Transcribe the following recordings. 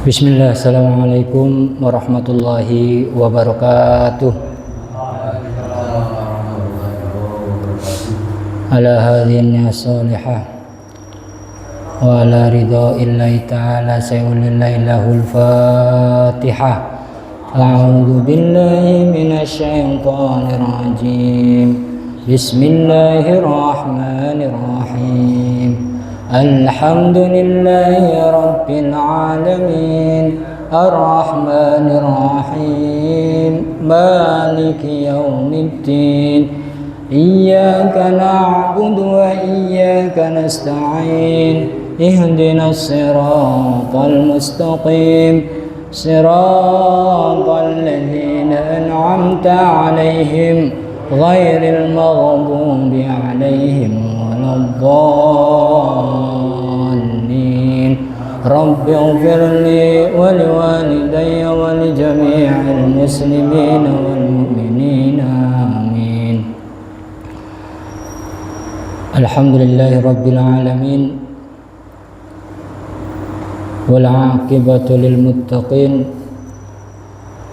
Bismillah, assalamualaikum warahmatullahi wabarakatuh. Ala hadhihi as-salihah wa ala ridha illahi ta'ala sayulillahi lahul fatihah. A'udhu billahi minasy syaithanir rajim. Bismillahirrahmanirrahim. Alhamdulillahi rabbil alamin, ar-rahmanir rahim, maliki yaumiddin. Iyyaka na'budu wa iyyaka nasta'in. Ihdinas siratal mustaqim, siratal ladzina an'amta 'alaihim ghairil maghdubi 'alaihim waladdallin. Rabbi ighfirli wa liwalidayya wa li jami'il muslimin wal mu'minin. Amin. Alhamdulillahi rabbil alamin, wal 'aqibatu lil muttaqin.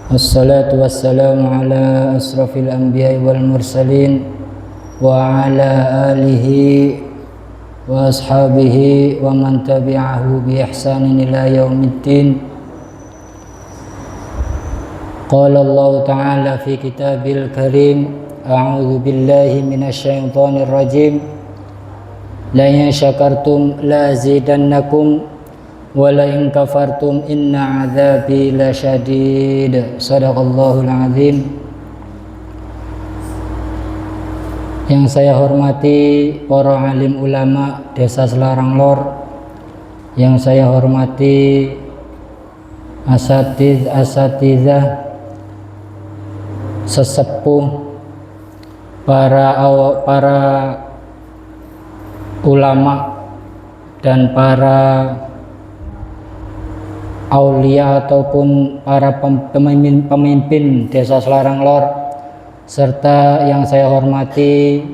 Wassalatu wassalamu ala asrafil anbiya'i wal mursalin wa ala alihi wa ashabihi wa man tabi'ahu bi ihsanin ila yaumiddin. Qala Allah ta'ala fi kitabil karim, a'udzu billahi minasy syaithanir rajim. La in syakartum la azidannakum wa la in kafartum inna 'adzabi lasyadid. Shadaqallahul azim. Yang saya hormati para alim ulama Desa Selarang Lor, yang saya hormati asatizah, sesepuh, para ulama dan para aulia ataupun para pemimpin Desa Selarang Lor, serta yang saya hormati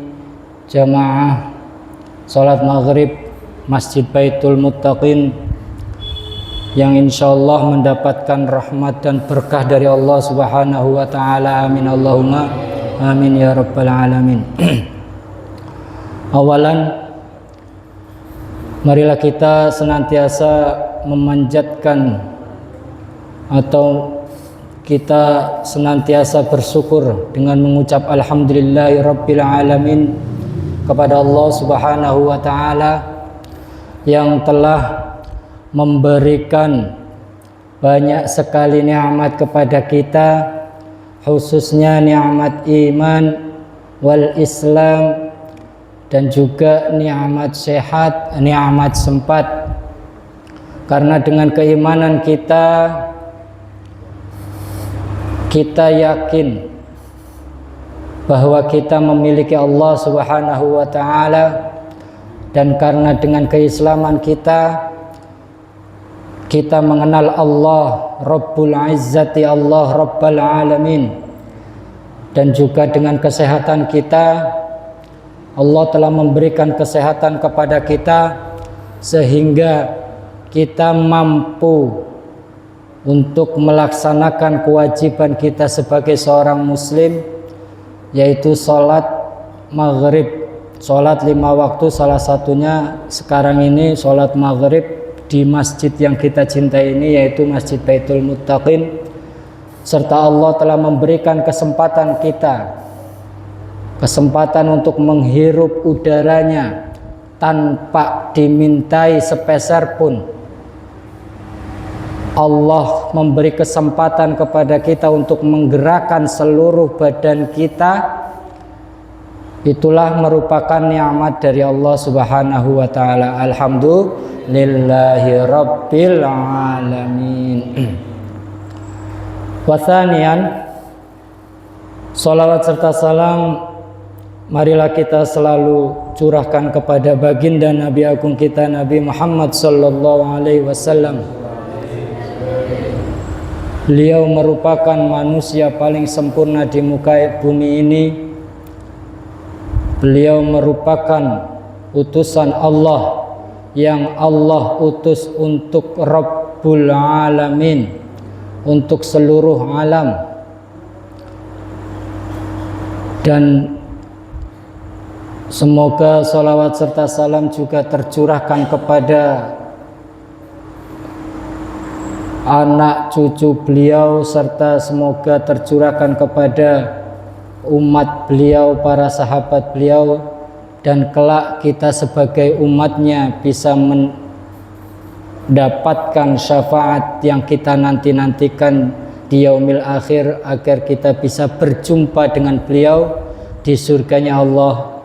jamaah sholat maghrib Masjid Baitul Muttaqin yang insyaallah mendapatkan rahmat dan berkah dari Allah Subhanahu wa ta'ala. Amin Allahumma amin ya rabbal alamin. Awalan, marilah kita senantiasa memanjatkan atau kita senantiasa bersyukur dengan mengucap alhamdulillahi rabbil alamin kepada Allah Subhanahu wa ta'ala yang telah memberikan banyak sekali nikmat kepada kita, khususnya nikmat iman wal Islam dan juga nikmat sehat, nikmat sempat. Karena dengan keimanan kita yakin bahwa kita memiliki Allah Subhanahu wa ta'ala, dan karena dengan keislaman kita mengenal Allah Rabbul Izzati, Allah Rabbal Alamin, dan juga dengan kesehatan kita Allah telah memberikan kesehatan kepada kita sehingga kita mampu untuk melaksanakan kewajiban kita sebagai seorang muslim, yaitu sholat maghrib, sholat 5 waktu, salah satunya sekarang ini sholat maghrib di masjid yang kita cintai ini, yaitu Masjid Baitul Muttaqin. Serta Allah telah memberikan kesempatan kita, kesempatan untuk menghirup udaranya tanpa dimintai sepeser pun. Allah memberi kesempatan kepada kita untuk menggerakkan seluruh badan kita. Itulah merupakan nikmat dari Allah Subhanahu wa ta'ala. Alhamdulillahi rabbil alamin. Wathanian, salawat serta salam marilah kita selalu curahkan kepada baginda Nabi agung kita, Nabi Muhammad sallallahu alaihi wasallam. Beliau merupakan manusia paling sempurna di muka bumi ini. Beliau merupakan utusan Allah yang Allah utus untuk Rabbul Alamin, untuk seluruh alam. Dan semoga salawat serta salam juga tercurahkan kepada anak cucu beliau, serta semoga tercurahkan kepada umat beliau, para sahabat beliau, dan kelak kita sebagai umatnya bisa mendapatkan syafaat yang kita nanti-nantikan di yaumil akhir, agar kita bisa berjumpa dengan beliau di surganya Allah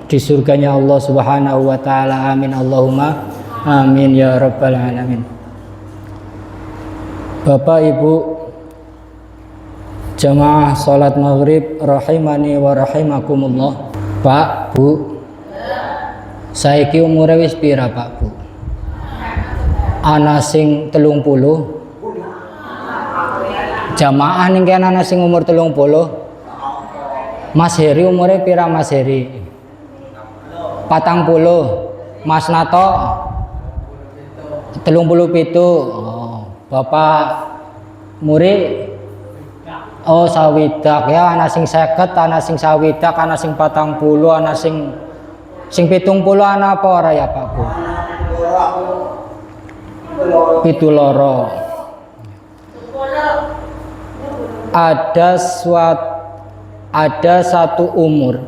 di surganya Allah Subhanahu wa taala. Amin Allahumma amin ya rabbal alamin. Bapak Ibu jamaah salat maghrib rahimani wa rahimakumullah. Pak, Bu, saiki umure wis pira Pak, Bu? Ana sing 30. Jamaah ning kene ana sing umur 30. Mas Heri umure pira Mas Heri? 40. Mas Nato 37. Bapak Muri sawidak ya, ana sing 50, ana sing sawidak, ana sing 40, ana sing 70, ana apa ora ya Pak Bu? 7. Ada satu umur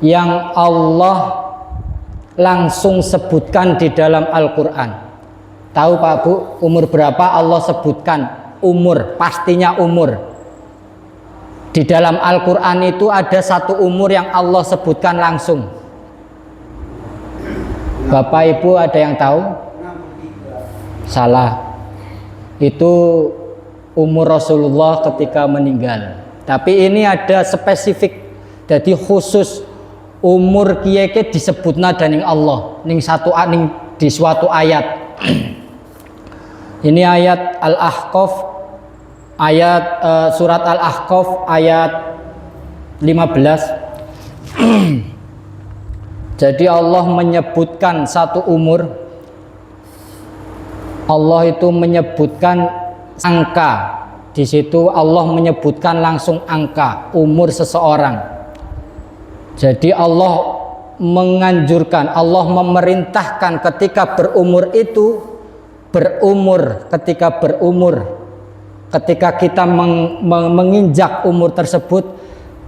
yang Allah langsung sebutkan di dalam Al-Quran. Tahu Pak Bu, umur berapa Allah sebutkan? Umur, pastinya umur. Di dalam Al-Quran itu ada satu umur yang Allah sebutkan langsung. Bapak Ibu ada yang tahu? Salah. Itu umur Rasulullah ketika meninggal. Tapi ini ada spesifik, jadi khusus umur kiye disebutna dening Allah ning di suatu ayat. Ini ayat Al-Ahqaf, surat Al-Ahqaf ayat 15. Jadi Allah menyebutkan satu umur. Allah itu menyebutkan angka. Di situ Allah menyebutkan langsung angka umur seseorang. Jadi Allah menganjurkan, Allah memerintahkan ketika ketika kita menginjak umur tersebut,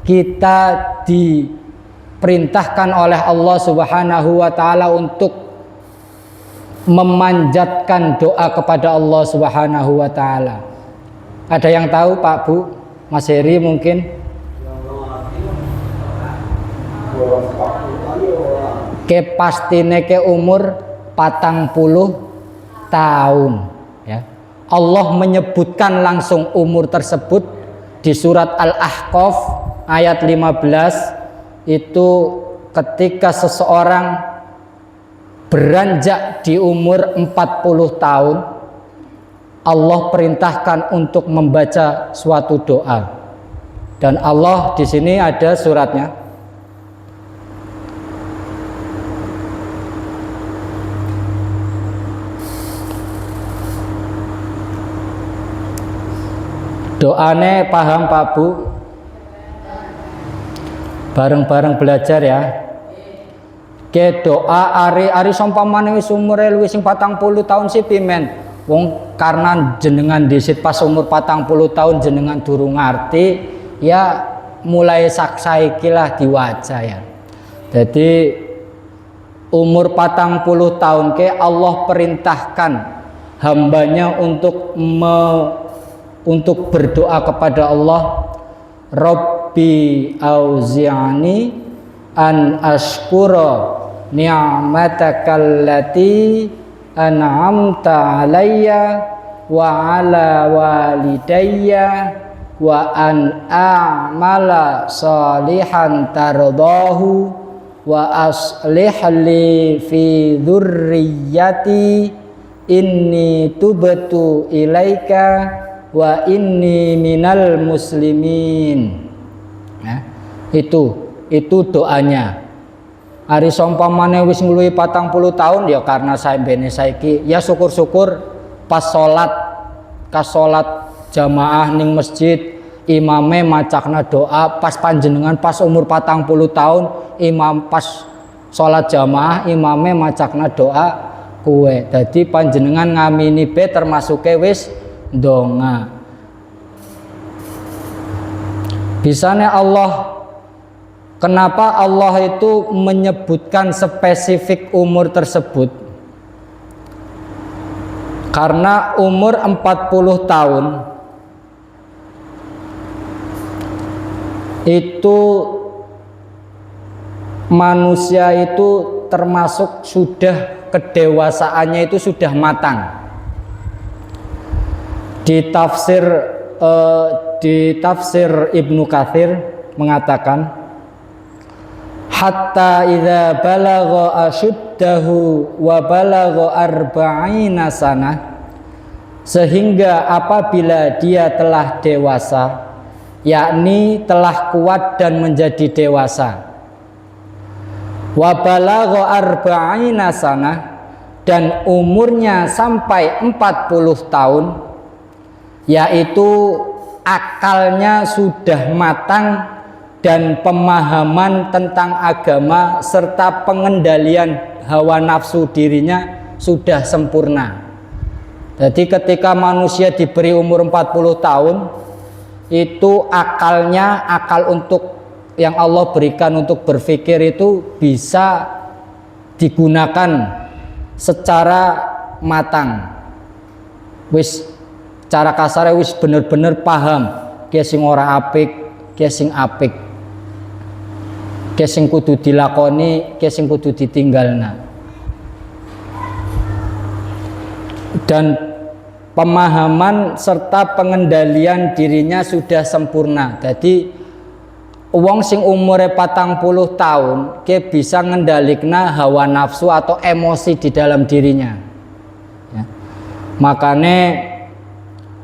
kita diperintahkan oleh Allah Subhanahu wa taala untuk memanjatkan doa kepada Allah Subhanahu wa taala. Ada yang tahu Pak Bu? Mas Heri mungkin? Pastine umur 40 tahun ya. Allah menyebutkan langsung umur tersebut di surat Al-Ahqaf ayat 15. Itu ketika seseorang beranjak di umur 40 tahun, Allah perintahkan untuk membaca suatu doa. Dan Allah di sini ada suratnya. Doane paham Pak Bu? Bareng-bareng belajar ya. Ke doa ari sompamane wis umure luwih sing 40 tahun sih pimen. Wong karena jenengan disit pas umur 40 tahun jenengan durung ngerti ya, mulai saksaiki lah diwaca ya. Jadi umur 40 tahun Allah perintahkan hambanya untuk berdoa kepada Allah, Rabbi auzi'ani an ashkura ni'matakallati an'amta alayya wa ala walidayya wa an a'mala salihan tardahu wa aslih li fi dzurriyyati inni tubtu ilaika wa inni minal muslimin. Itu doanya. Ari sompamane wis ngluwi 40 tahun ya karena saembene saiki ya syukur-syukur pas salat jamaah ning masjid imame macakna doa pas panjenengan pas umur 40 tahun imam pas salat jamaah imame macakna doa kuwe dadi panjenengan ngamini be termasuke wis ndonga. Bisane Allah, kenapa Allah itu menyebutkan spesifik umur tersebut? Karena umur 40 tahun itu manusia itu termasuk sudah kedewasaannya itu sudah matang. Di tafsir Ibnu Katsir mengatakan hatta idza balagha ashuddahu wa balagha arba'ina sanah, sehingga apabila dia telah dewasa yakni telah kuat dan menjadi dewasa, wa balagha arba'ina sanah, dan umurnya sampai 40 tahun, yaitu akalnya sudah matang dan pemahaman tentang agama serta pengendalian hawa nafsu dirinya sudah sempurna. Jadi ketika manusia diberi umur 40 tahun itu akalnya, akal untuk yang Allah berikan untuk berpikir itu bisa digunakan secara matang. Wis cara kasarnya wis bener-bener paham ki sing ora apik, ki sing apik, ki sing kudu dilakoni, ki sing kudu ditinggalna. Dan pemahaman serta pengendalian dirinya sudah sempurna. Jadi wong sing umure 40 tahun ki bisa ngendalikna hawa nafsu atau emosi di dalam dirinya ya. Makanya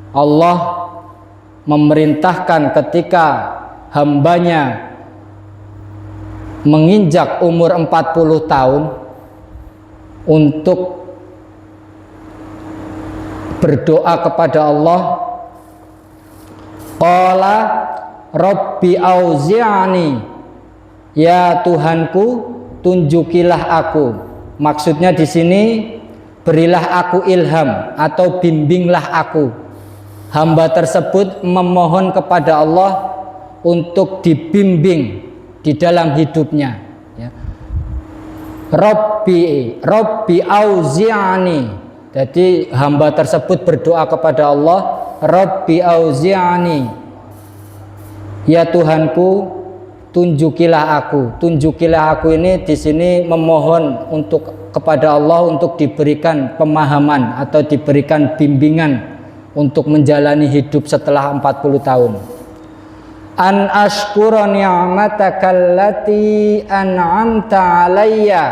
Allah memerintahkan ketika hambanya menginjak umur 40 tahun untuk berdoa kepada Allah. Qala Rabbi auzi'ani, ya Tuhanku tunjukilah aku. Maksudnya di sini berilah aku ilham atau bimbinglah aku. Hamba tersebut memohon kepada Allah untuk dibimbing di dalam hidupnya ya. Rabbi auzi'ani. Jadi hamba tersebut berdoa kepada Allah, Rabbi auzi'ani, ya Tuhanku tunjukilah aku. Tunjukilah aku ini di sini memohon untuk kepada Allah untuk diberikan pemahaman atau diberikan bimbingan untuk menjalani hidup setelah 40 tahun. An ashkura ni'mataka allati an'amta alayya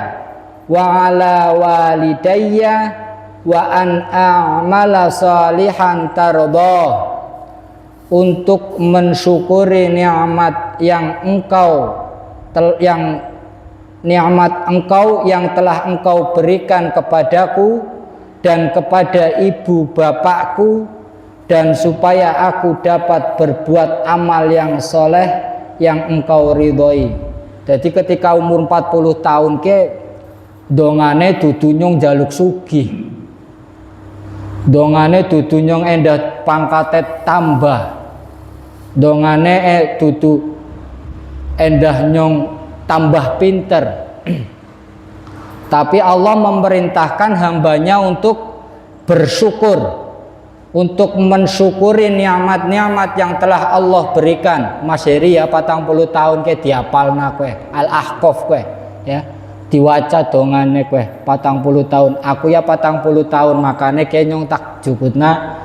wa ala walidayya wa an a'mala salihan tardah, untuk mensyukuri nikmat yang engkau yang telah engkau berikan kepadaku dan kepada ibu bapakku, dan supaya aku dapat berbuat amal yang soleh yang engkau ridhoi. Jadi ketika umur 40 tahun ke dongane dudu nyong jaluk sugih, dongane dudu nyong endah pangkate tambah, dongane dudu endah nyong tambah pinter. Tapi Allah memerintahkan hambanya untuk bersyukur, untuk mensyukuri nikmat-nikmat yang telah Allah berikan. Mas Heri ya 40 tahun ke diapalna kowe Al-Ahqaf kowe ya, diwaca dongane kowe 40 tahun. Aku ya 40 tahun, makane kenyong tak juputna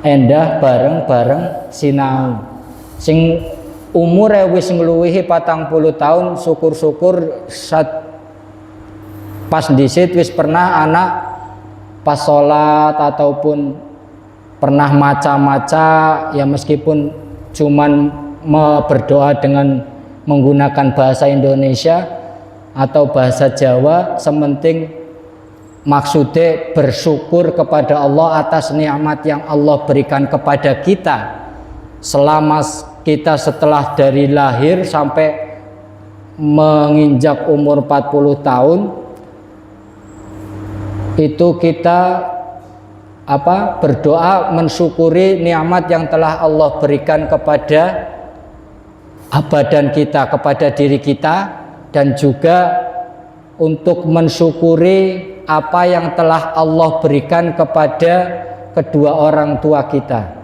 endah bareng-bareng sinau. Sing umure wis ngluwihi 40 tahun syukur-syukur pas disit wis pernah anak pas sholat ataupun pernah maca-maca ya, meskipun cuman berdoa dengan menggunakan bahasa Indonesia, atau bahasa Jawa, sementing maksudnya bersyukur kepada Allah atas nikmat yang Allah berikan kepada kita selama kita setelah dari lahir sampai menginjak umur 40 tahun. Itu kita berdoa mensyukuri nikmat yang telah Allah berikan kepada badan kita, kepada diri kita, dan juga untuk mensyukuri apa yang telah Allah berikan kepada kedua orang tua kita.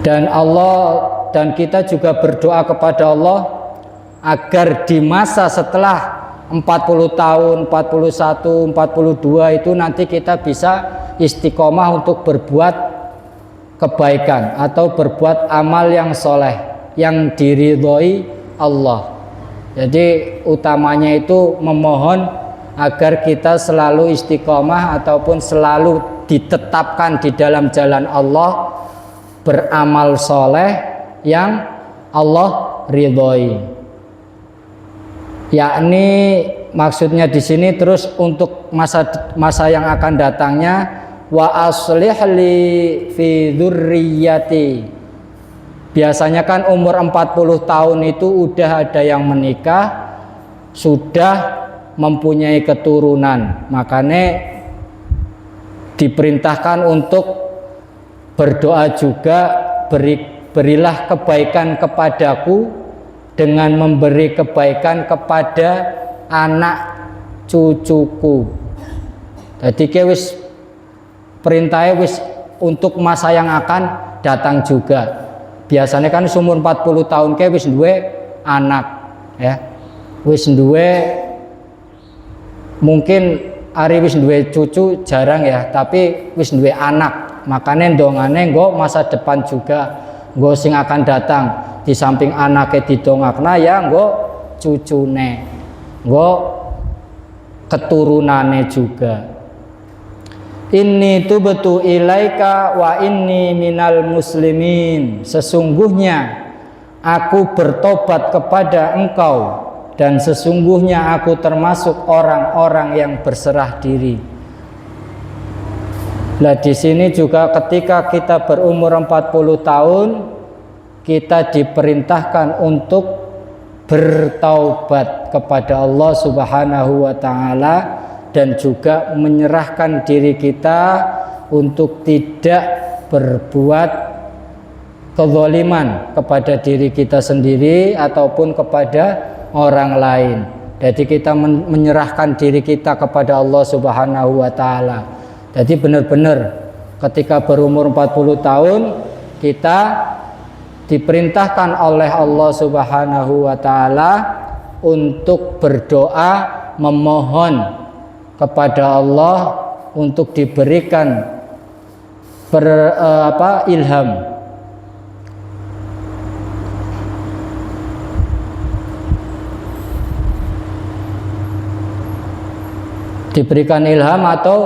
Dan kita juga berdoa kepada Allah agar di masa setelah 40 tahun, 41, 42 itu nanti kita bisa istiqomah untuk berbuat kebaikan atau berbuat amal yang soleh yang diridhoi Allah. Jadi utamanya itu memohon agar kita selalu istiqomah ataupun selalu ditetapkan di dalam jalan Allah, beramal soleh yang Allah ridhoi. Yakni maksudnya di sini terus untuk masa yang akan datangnya, wa aslih li fi dzurriyyati. Biasanya kan umur 40 tahun itu udah ada yang menikah, sudah mempunyai keturunan. Makanya diperintahkan untuk berdoa juga, berilah kebaikan kepadaku dengan memberi kebaikan kepada anak cucuku. Jadi wis perintahnya wis untuk masa yang akan datang juga. Biasanya kan umur 40 tahun wis duwe anak ya. Wis duwe, mungkin hari wis duwe cucu jarang ya, tapi wis duwe anak. Makanya dongane nggo masa depan juga, nggo sing akan datang. Di samping anaknya didongakna ya nggo cucune, nggo keturunane juga. Inni tubtu ilaika wa inni minal muslimin. Sesungguhnya aku bertobat kepada engkau dan sesungguhnya aku termasuk orang-orang yang berserah diri. Nah di sini juga ketika kita berumur 40 tahun kita diperintahkan untuk bertaubat kepada Allah Subhanahu wa taala dan juga menyerahkan diri kita untuk tidak berbuat kezaliman kepada diri kita sendiri ataupun kepada orang lain. Jadi kita menyerahkan diri kita kepada Allah Subhanahu wa taala. Jadi benar-benar ketika berumur 40 tahun kita diperintahkan oleh Allah Subhanahu wa taala untuk berdoa memohon kepada Allah untuk diberikan ilham. Diberikan ilham atau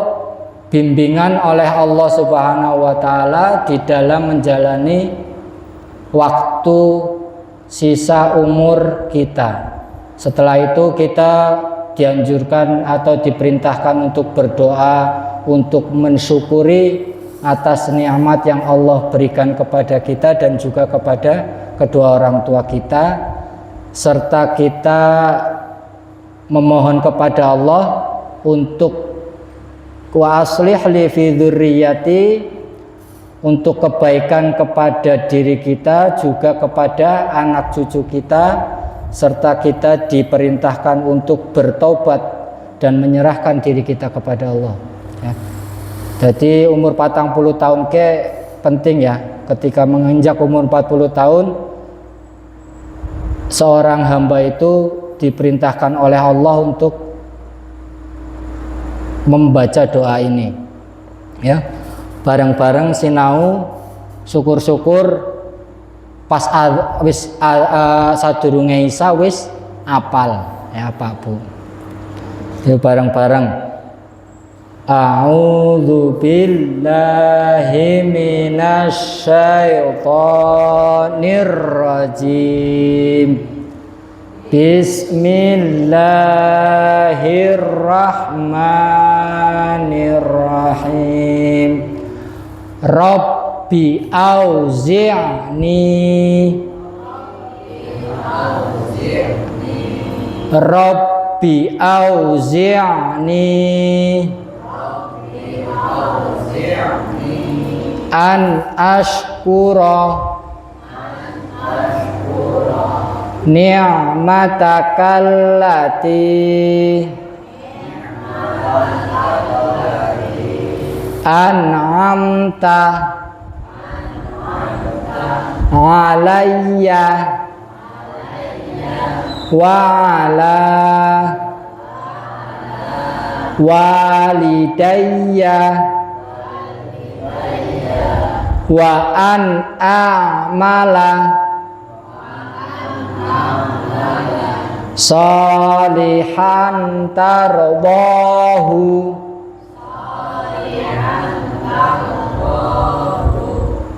bimbingan oleh Allah Subhanahu wa taala di dalam menjalani waktu sisa umur kita. Setelah itu kita dianjurkan atau diperintahkan untuk berdoa untuk mensyukuri atas nikmat yang Allah berikan kepada kita dan juga kepada kedua orang tua kita, serta kita memohon kepada Allah untuk wa aslih li fi dzurriyyati, untuk kebaikan kepada diri kita juga kepada anak cucu kita, serta kita diperintahkan untuk bertobat dan menyerahkan diri kita kepada Allah ya. Jadi umur 40 tahun penting ya. Ketika menginjak umur 40 tahun seorang hamba itu diperintahkan oleh Allah untuk membaca doa ini ya. Bareng-bareng sinau syukur-syukur pas wis sadurunge isa wis apal ya Pak Bu. Ya bareng-bareng A'udzu billahi minasy syaithanir rajim. Bismillahirrahmanirrahim. Rabbi auzi'ni Rabbi auzi'ni an ashkura ni'matakallati an'amta alayya wa ala walidayya wa an a'mala salihan tardahu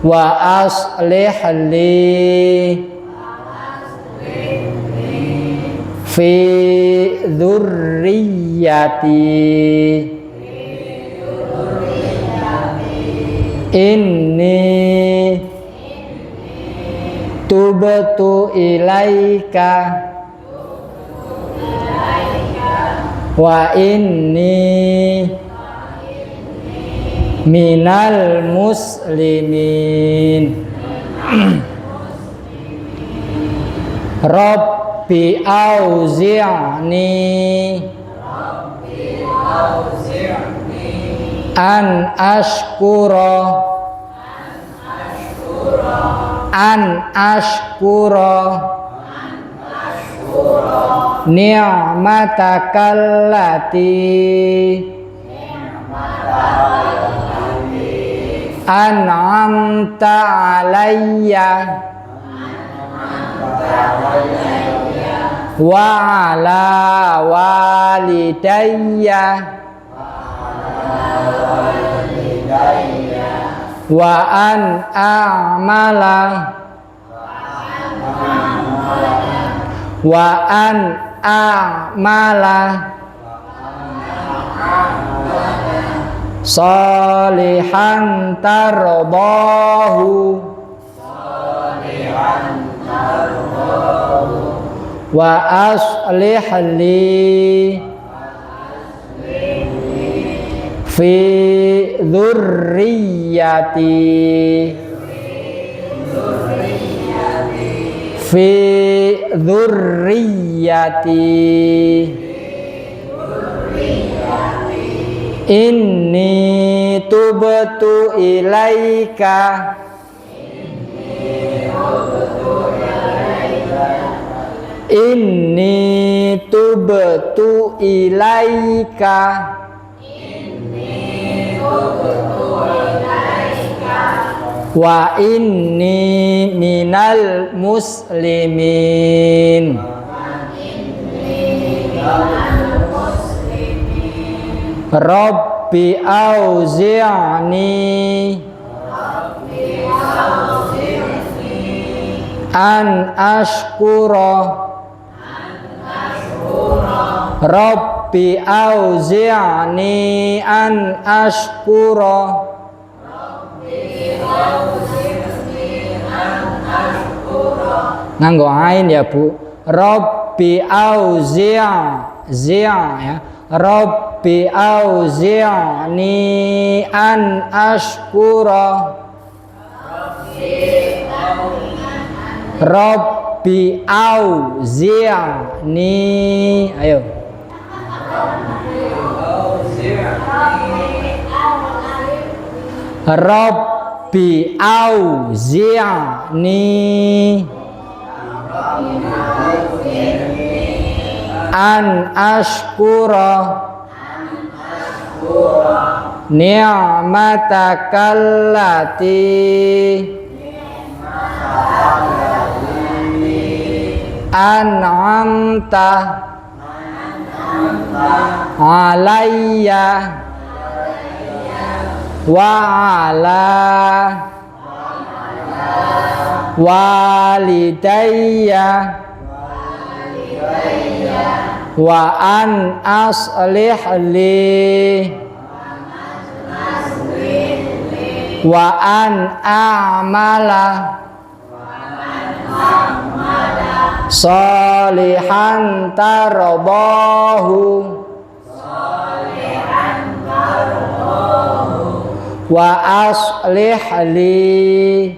wa aslih li fi dzurriyyati inni tubtu ilaika wa inni minal muslimin. Rabbi auzi'ni an ashkura ni'matakallati an'amta alayya wa ala walidayya wa an a'mala salihan tardahu wa aslih li fi dzurriyyati inni tubtu ilaika wa inni minal muslimin. Rabbi auzi'ni an ashkura Rabbi auzi'ni an ashkura nganggo ain ya Bu. Rabbi auzi'ni ya. Rabbi auzi'ni an ashkura Rabbi auzi'ni ayo Rabbi auzi'ni an ashkura ni'matakallati an'amta alayya wa ala walidayya wa an aslih li wa an a'mala salihan tarbahu wa aslih li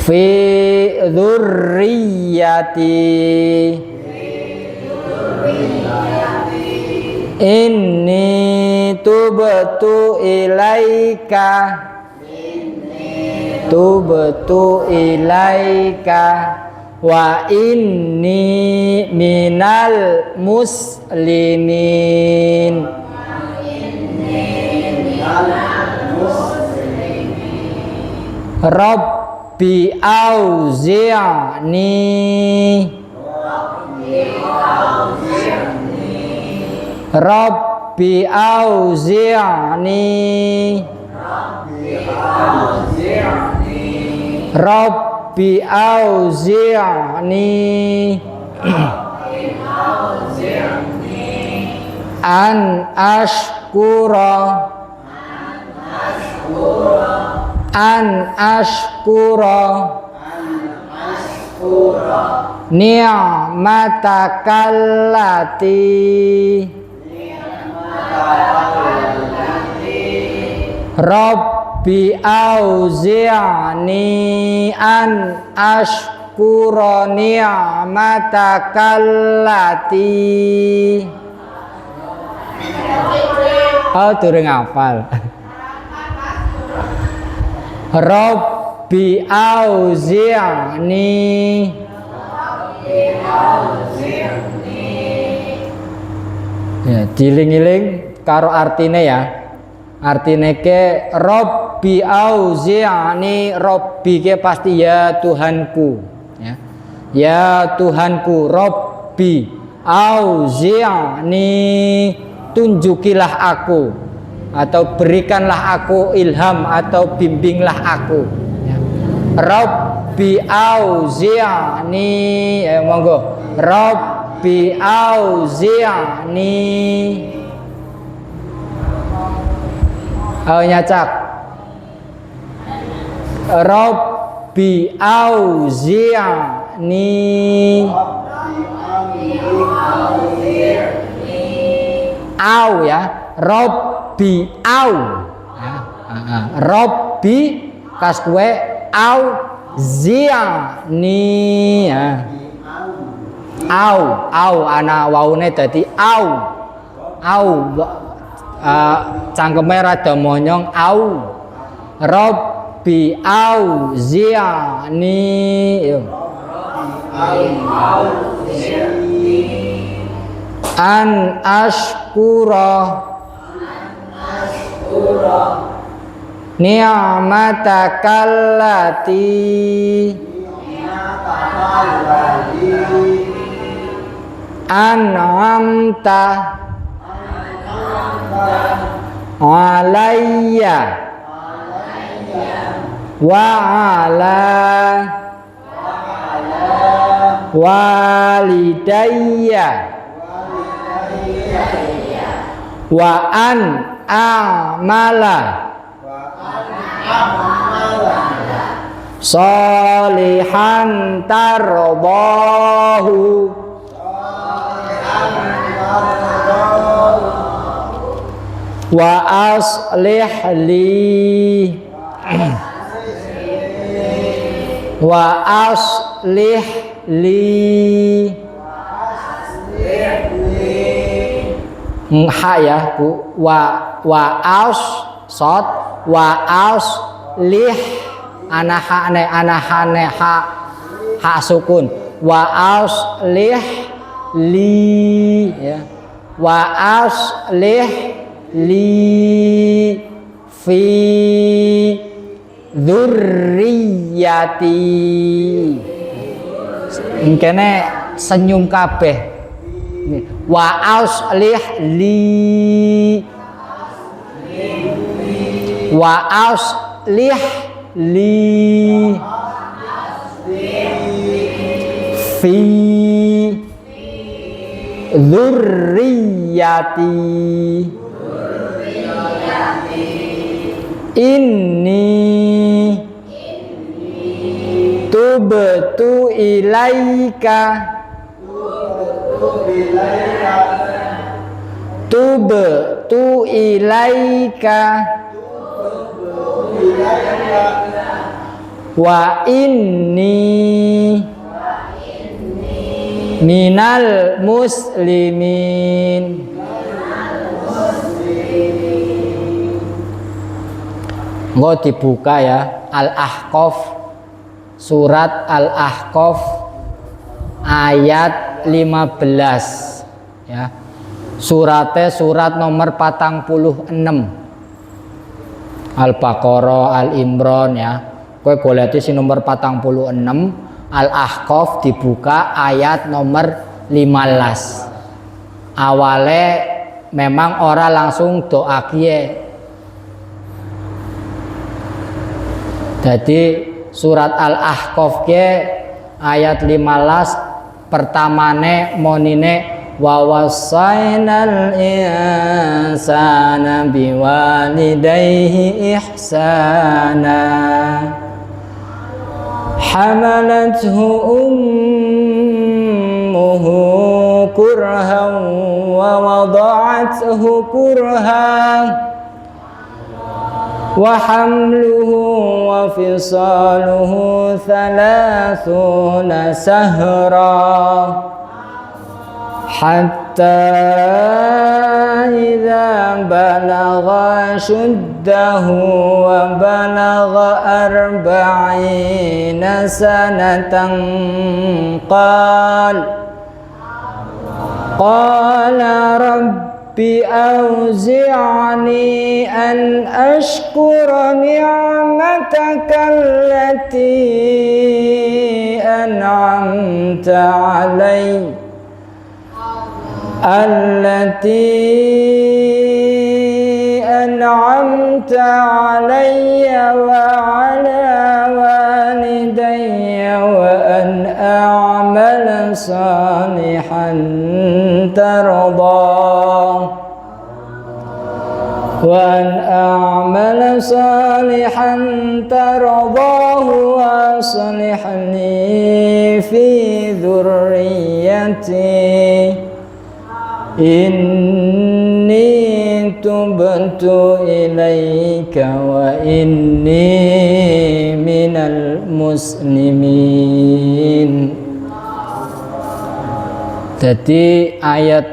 fi dzurriyyati inni tubtu ilaika wa inni minal muslimin. Rabbi auzi'ni Rabbi auzi'ni Rabbi auzi'ni an ashkura ni'matakallati Rabbi auzi'ni an ashkura ni'matakallati. Oh, durung hafal. Rabbi auzi'ni ya, diling-iling karo artine ya. Artine ke Rabbi auzi'ni, Rabbi ke pasti ya Tuhanku ya. Ya Tuhanku, Rabbi auzi'ni, tunjukilah aku atau berikanlah aku ilham atau bimbinglah aku ya. Rabbi auzi'ni ya, monggo Rabbi auzi'ni. Nyacak Rabbi auzi'ni au ya, Rabbi au ya. Rabbi kas kue au zi'ni ya. Au ana waune dadi au cangkeme rada monyong au. Rabbi au zi'ni an ashkura ni'matakallati an'amta alayya wa ala walidayya wa an a'mala salihan tarbahu wa aslih li ha ya Bu, wa aus sot wa aus lih anahane ha sukun wa aus lih li ya, wa aus lih li fi dzurriyyati. Kene senyum kabeh. Wa auslih li wa aslih li fi dzurriyyati inni tubtu ilaika wa inni minal muslimin. Nggak dibuka ya, Al-Ahqaf, surat Al-Ahqaf ayat 15 ya. Suratnya surat nomor 46. Al-Baqarah, Al-Imran ya. Kowe golek sing nomor 46, Al-Ahqaf dibuka ayat nomor 15. Awalnya memang ora langsung doa kiye. Jadi surat Al-Ahqaf ke ayat 15 pertamane monine wa wasainal insana biwalidayhi ihsana hamalathu ummuhu kurhan wa wada'athu kurhan wa hamluhu wa fisaluhu 30 sahra hatta idza balagha shuddahu wa balagha 40 sanatan qala rabbi auzi'ni an ashkura ni'mataka allati an'amta alayya wa ala walidayya wa an a'mala salihan tardah wa aslih li fi dzurriyyati inni tubtu ilaika wa inni minal muslimin. Jadi ayat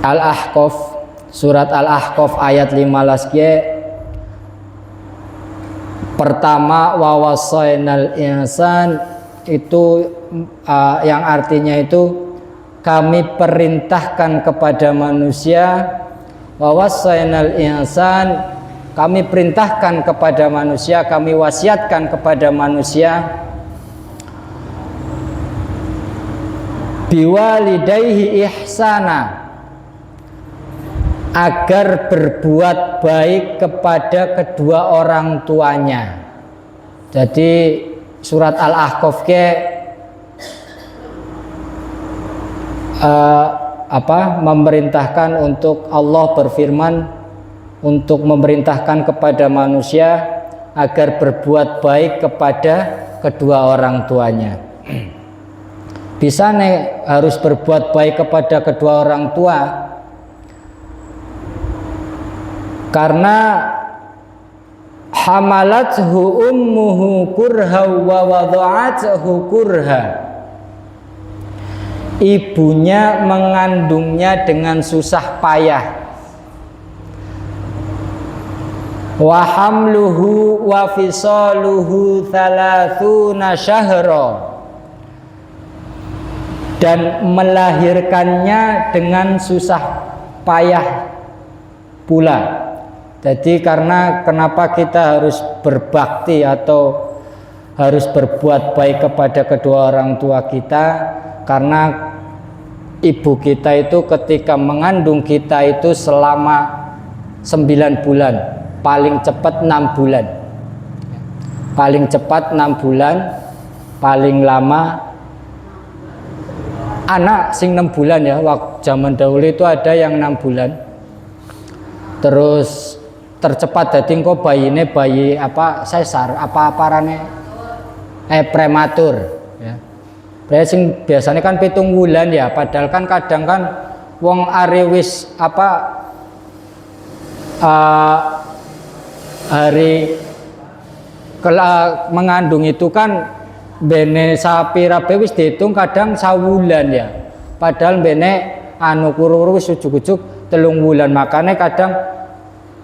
Al-Ahqaf, surat Al-Ahqaf ayat 15 pertama wa wasainal insan itu yang artinya itu kami perintahkan kepada manusia, wa wasainal insan kami perintahkan kepada manusia, kami wasiatkan kepada manusia biwalidayhi ihsana agar berbuat baik kepada kedua orang tuanya. Jadi surat Al-Ahqaf memerintahkan untuk Allah berfirman untuk memerintahkan kepada manusia agar berbuat baik kepada kedua orang tuanya. Bisa nih harus berbuat baik kepada kedua orang tua karena hamalathu ummuhu kurha wa wada'athu kurha. Ibunya mengandungnya dengan susah payah. Wa hamluhu wa fisaluhu 30 syahra. Dan melahirkannya dengan susah payah pula. Jadi karena kenapa kita harus berbakti atau harus berbuat baik kepada kedua orang tua kita, karena ibu kita itu ketika mengandung kita itu selama 9 bulan, paling cepat 6 bulan. Paling cepat 6 bulan, paling lama anak sing 6 bulan ya. Waktu zaman dahulu itu ada yang 6 bulan. Terus tercepat dadi engko bayine bayi apa sesar apa parane prematur ya. Berarti sing biasanya kan 7 bulan ya, padahal kan kadang kan wong are wis apa hari mengandung itu kan bene sapi rabe wis dihitung kadang sawulan ya, padahal bene anu kuru-kuru wis ujuk-ujuk 3 bulan, makanya kadang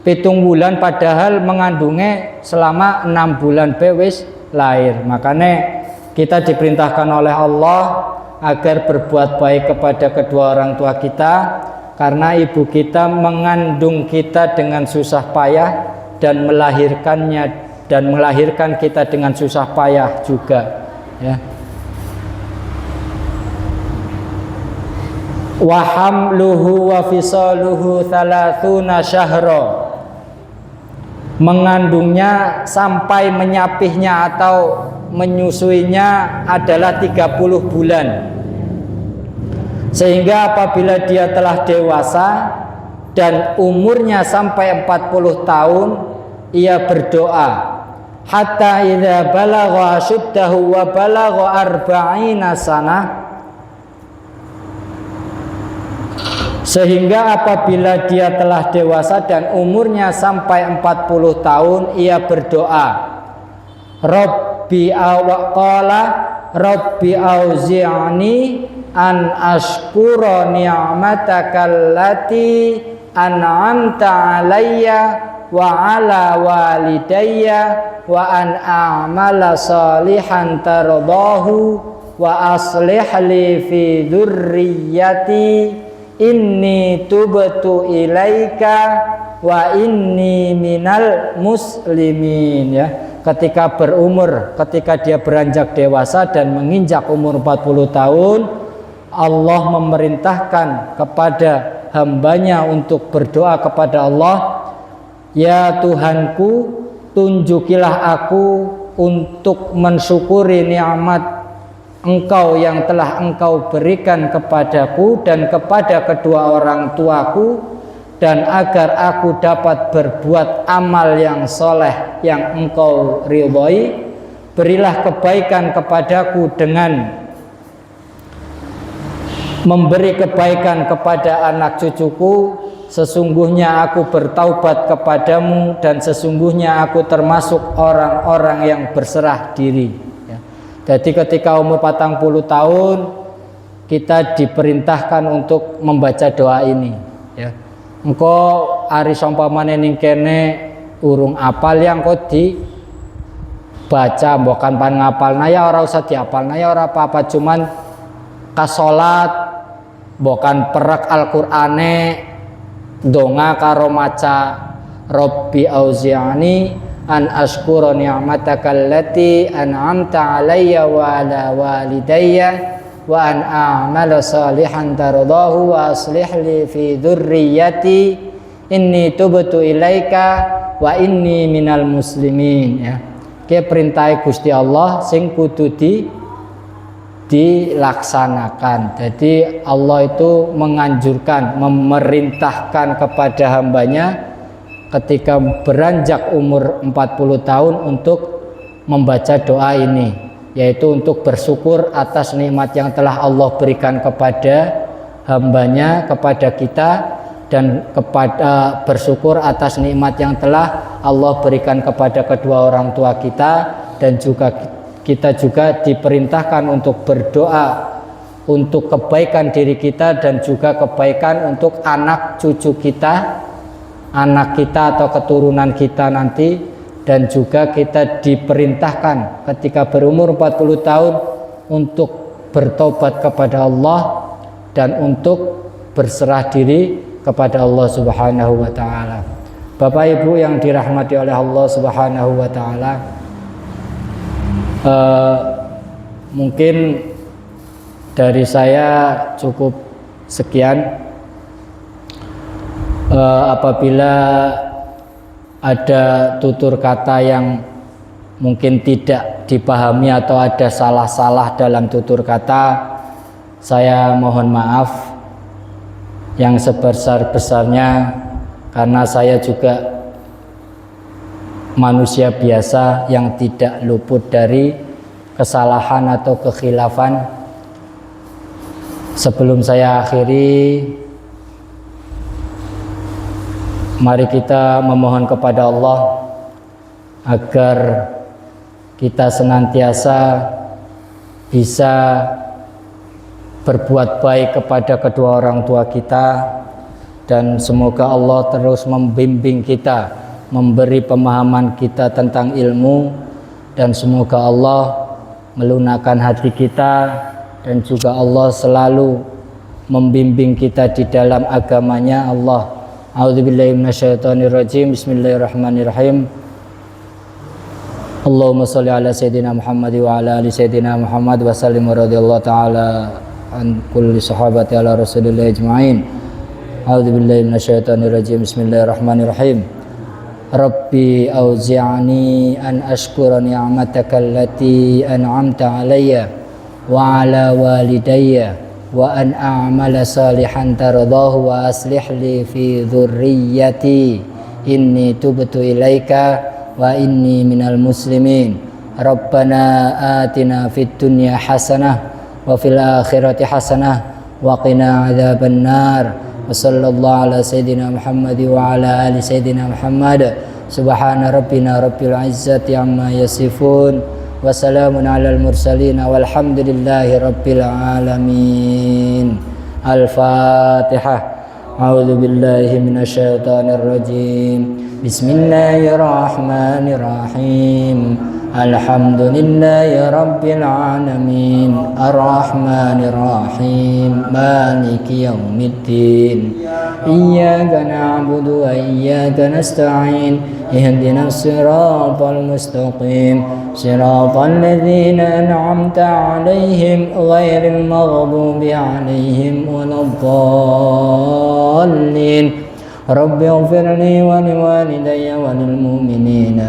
7 bulan padahal mengandungnya selama 6 bulan wis lahir. Makanya kita diperintahkan oleh Allah agar berbuat baik kepada kedua orang tua kita, karena ibu kita mengandung kita dengan susah payah dan melahirkan kita dengan susah payah juga ya. Wa hamluhu wa fisaluhu 30 syahra, mengandungnya sampai menyapihnya atau menyusuinya adalah 30 bulan. Sehingga apabila dia telah dewasa dan umurnya sampai 40 tahun, ia berdoa hatta idza balagha ashuddahu wa balagha 40 sanah, sehingga apabila dia telah dewasa dan umurnya sampai 40 tahun, ia berdoa Rabbi awqala Rabbi auzi'ni an ashkura ni'mataka allati an'amta alayya wa ala walidayya wa an a'mala salihan tardahu wa aslih li fi dzurriyyati inni tubtu ilaika wa inni minal muslimin ya. Ketika dia beranjak dewasa dan menginjak umur 40 tahun, Allah memerintahkan kepada hambanya untuk berdoa kepada Allah, ya Tuhanku, tunjukilah aku untuk mensyukuri nikmat Engkau yang telah Engkau berikan kepadaku dan kepada kedua orang tuaku, dan agar aku dapat berbuat amal yang soleh yang Engkau ridhoi. Berilah kebaikan kepadaku dengan memberi kebaikan kepada anak cucuku. Sesungguhnya aku bertaubat kepadamu dan sesungguhnya aku termasuk orang-orang yang berserah diri ya. Jadi ketika umur 40 tahun kita diperintahkan untuk membaca doa ini ya. Engko ari sampamane ning kene urung apal yang kok dibaca, bukan pan ngapalna ya ora usah diapalna ya ora apa-apa, cuman kasolat bukan perak Al-Qur'ane donga karo maca Rabbi auzi'ni an ashkura ni'mataka allati an'amta alayya wa ala walidayya wa an a'mala salihan tardahu wa aslih li fi dzurriyyati inni tubtu ilaika wa inni minal muslimin ya. Ki perintah Gusti Allah sing kudu dilaksanakan. Jadi Allah itu menganjurkan, memerintahkan kepada hambanya ketika beranjak umur 40 tahun untuk membaca doa ini, yaitu untuk bersyukur atas nikmat yang telah Allah berikan kepada hambanya, kepada kita, dan kepada bersyukur atas nikmat yang telah Allah berikan kepada kedua orang tua kita, dan juga kita juga diperintahkan untuk berdoa untuk kebaikan diri kita dan juga kebaikan untuk anak cucu kita, anak kita atau keturunan kita nanti. Dan juga kita diperintahkan ketika berumur 40 tahun untuk bertobat kepada Allah dan untuk berserah diri kepada Allah Subhanahu wa taala. Bapak Ibu yang dirahmati oleh Allah Subhanahu wa taala, mungkin dari saya cukup sekian. Apabila ada tutur kata yang mungkin tidak dipahami atau ada salah-salah dalam tutur kata, saya mohon maaf yang sebesar-besarnya, karena saya juga manusia biasa yang tidak luput dari kesalahan atau kekhilafan. Sebelum saya akhiri, mari kita memohon kepada Allah agar kita senantiasa bisa berbuat baik kepada kedua orang tua kita, dan semoga Allah terus membimbing kita, memberi pemahaman kita tentang ilmu, dan semoga Allah melunakkan hati kita, dan juga Allah selalu membimbing kita di dalam agamanya Allah. A'udzubillahi minasyaitonirrajim. Bismillahirrahmanirrahim. Allahumma sholli ala sayyidina Muhammad wa ala ali sayyidina Muhammad wa sallim radhiyallahu ta'ala an kulli sahabati ala Rasulillah ajma'in. A'udzubillahi minasyaitonirrajim. Bismillahirrahmanirrahim. Rabbi auzi'ni an ashkura ni'mataka allati an'amta alayya wa ala walidayya wa an a'mala salihan tardahu wa aslih li fi dhurriyyati inni tubtu ilaika wa inni minal muslimin. Rabbana atina fid dunya hasanah wa fil akhirati hasanah wa qina adzaban nar. Wa sallallahu ala sayyidina Muhammad wa ala ali sayyidina Muhammad. Subhana rabbina rabbil izzati amma yasifun. Wassalamun alal mursalin walhamdulillahi rabbil alamin. Al-Fatihah. A'udzu billahi minasyaitonir rajim. Bismillahirrahmanirrahim. Alhamdulillahi rabbil alamin. Ar-Rahmanir Rahim. Maliki yaumiddin. Iyyaka na'budu wa iyyaka nasta'in. Ihdinas siratal mustaqim. Siratal ladzina an'amta 'alaihim ghairil maghdubi 'alaihim waladdallin. Rabbi ighfirli wa liwalidayya wa lil mu'minina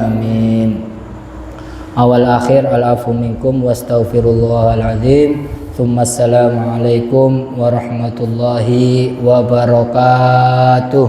amin. Awal akhir al-afu minkum wastaghfirullahal azim. Tsumma assalamu alaikum warahmatullahi wabarakatuh.